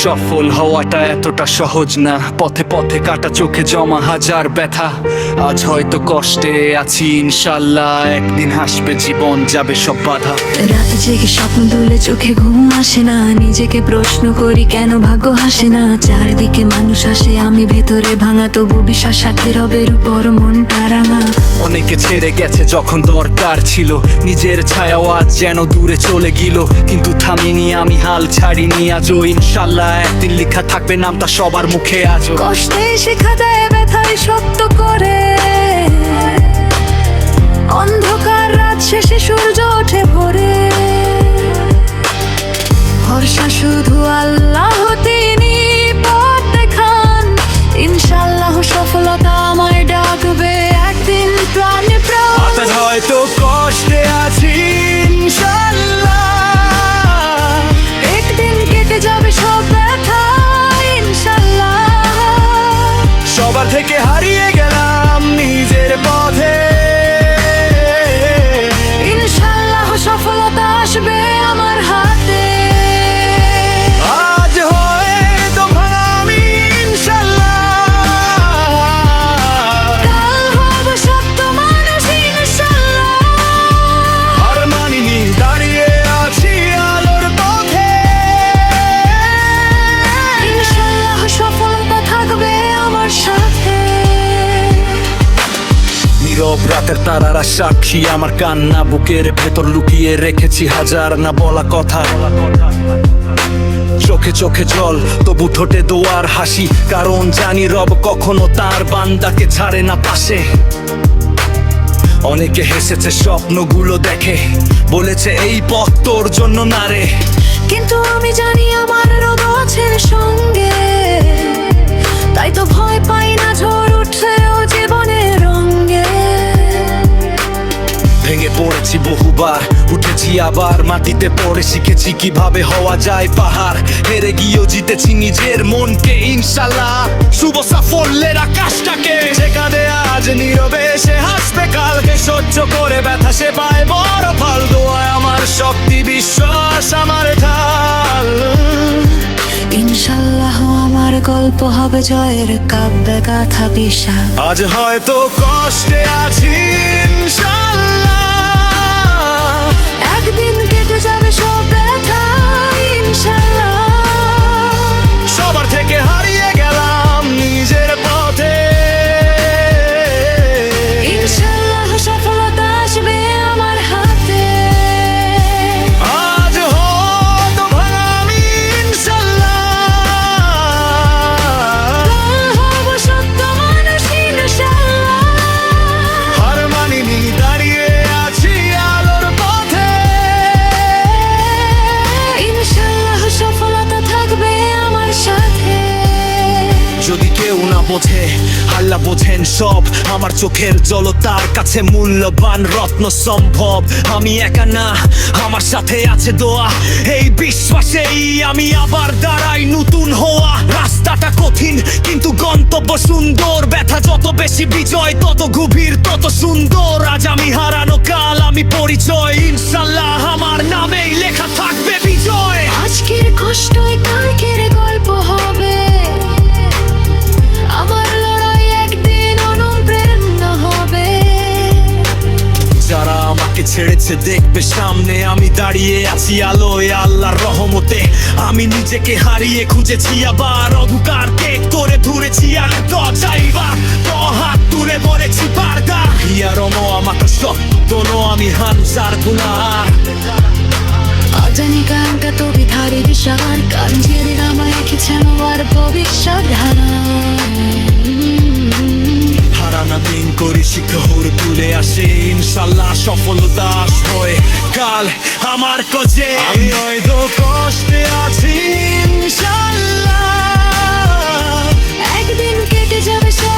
সফল হওয়াটা এতটা সহজ না, পথে পথে কাটা চোখে জমা হাজার ব্যথা। আজ হয়তো কষ্টে আছি, ইনশাল্লাহ একদিন হাসবে জীবন, যাবে সব বাধা। রাত জেগে স্বপ্ন তুলে চোখে ঘুম আসে না, নিজেকে প্রশ্ন করি কেন ভাগ্য হাসে না। চারদিকে মানুষ আসে, আমি ভেতরে ভাঙা, তবু বিশ্বাস সাথে রবের উপর মনটা রাঙা। অনেকে ছেড়ে গেছে যখন দরকার ছিল, নিজের ছায়াও আজ যেন দূরে চলে গেল। কিন্তু থামিনি আমি, হাল ছাড়িনি আজও, ইনশাল্লাহ একদিন লেখা থাকবে নামটা সবার মুখে আজও। কষ্টে শেখা যায় ব্যথায় শক্ত করে, অন্ধকার রাত শেষে সূর্য ওঠে ভোরে। ভরসা শুধু আল্লাহ, তিনি পথ দেখান। ইনশাল্লাহ সফলতা আমায় ডাকবে একদিন প্রাণে প্রাণ। আজ হয়তো কষ্টে আছি, ইনশাল্লাহ একদিন কেটে যাবে সব ব্যথা, ইনশাল্লাহ। সবার থেকে হারিয়ে গেলাম নিজের পথে, ইনশাল্লাহ সফলতা আসবে আমার হাতে। আজ হয়তো ভাঙা আমি, ইনশাল্লাহ কাল হব সত্য মানুষ, ইনশাল্লাহ। আর মানিনি, দাঁড়িয়ে আছি আলোর পথে, ইনশাল্লাহ সফলতা থাকবে আমার সাথে। নীরব রাতের তারারা সাক্ষী আমার কান্না, বুকের ভেতর লুকিয়ে রেখেছি হাজার না বলা কথা। চোখে চোখে জল, তবু ঠোঁটে দোয়ার হাসি, কারণ জানি রব কখনো তার বান্দাকে ছাড়ে না পাশে। অনেকে হেসেছে স্বপ্নগুলো দেখে, বলেছে এই পথ তোর জন্য না রে। কিন্তু আমি জানি আমার রব আছেন সঙ্গে, তাই তো ভয় পাই না ঝড় উঠলেও জীবনের রঙে। ভেঙে পড়েছি বহুবার, উঠেছি আবার, মাটিতে পড়ে শিখেছি কিভাবে হওয়া যায় পাহাড়। হেরে গিয়েও জিতেছি নিজের মনকে, ইনশাল্লাহ শুভ সাফল্যের আকাশটাকে। যে কাঁদে আজ নীরবে, সে হাসবে কালকে, সহ্য করে ব্যথা সে পায় বড় ফল। দোয়ায় আমার শক্তি, বিশ্বাস আমার ঢাল। ইনশাল্লাহ আমার গল্প হবে জয়ের, কাব্যে গাথা বিশাল। আজ হয়তো কষ্টে আছি, ইনশাল্লাহ একদিন কেটে যাবে সব ব্যথা, ইনশাল্লাহ। সবার থেকে হারিয়ে গেলাম নিজের পথে, ইনশাল্লাহ সফলতা আসবে আমার হাতে। আজ হয়তো ভাঙা আমি, ইনশাল্লাহ কাল হব সত্য মানুষ, ইনশাল্লাহ। হার মানিনি, দাঁড়িয়ে আছি আলোর পথে, ইনশাল্লাহ সফলতা থাকবে আমার সাথে। যদি কেউ না বোঝে আল্লাহ বোঝেন সব, আমার চোখের জল তার কাছে মূল্যবান রত্ন সম্ভব। আমি একা না, আমার সাথে আছে দোয়া, এই বিশ্বাসেই আমি আবার দাঁড়াই নতুন হওয়া। রাস্তাটা কঠিন কিন্তু গন্তব্য সুন্দর, ব্যথা যত বেশি বিজয় তত গভীর তত সুন্দর। আজ আমি হারানো, কাল আমি পরিচয়, ইনশাল্লাহ আমার নামেই লেখা থাকবে বিজয়। আজকের কষ্টই কালকের গল্প হবে, আমার লড়াই একদিন অনুপ্রেরণা হবে। যারা আমাকে ছেড়েছে দেখবে সামনে, আমি দাঁড়িয়ে আছি আলোয় আল্লাহর রহমতে। আমি নিজেকে হারিয়ে খুঁজেছি আবার, অন্ধকার ত্যাগ করে ধরেছি আর চাইবার তো হাত তুলে বলেছি পারদা। ইয়ারনো আমাকে সত্যনো, আমি হানসার গুনার। অজানি গানটা তো বিধারে দিশার, কান ঝেড়ে নামায় রেখেছেন আর ভবিষ্যৎ ধারা। হারানা দিন করি শিখর তুলে আসে, ইনশাল্লাহ সফলতা আসবে কাল আমার কাছে। আমি হয়তো কষ্টে আছি, ইনশাল্লাহ একদিন কেটে যাবে সব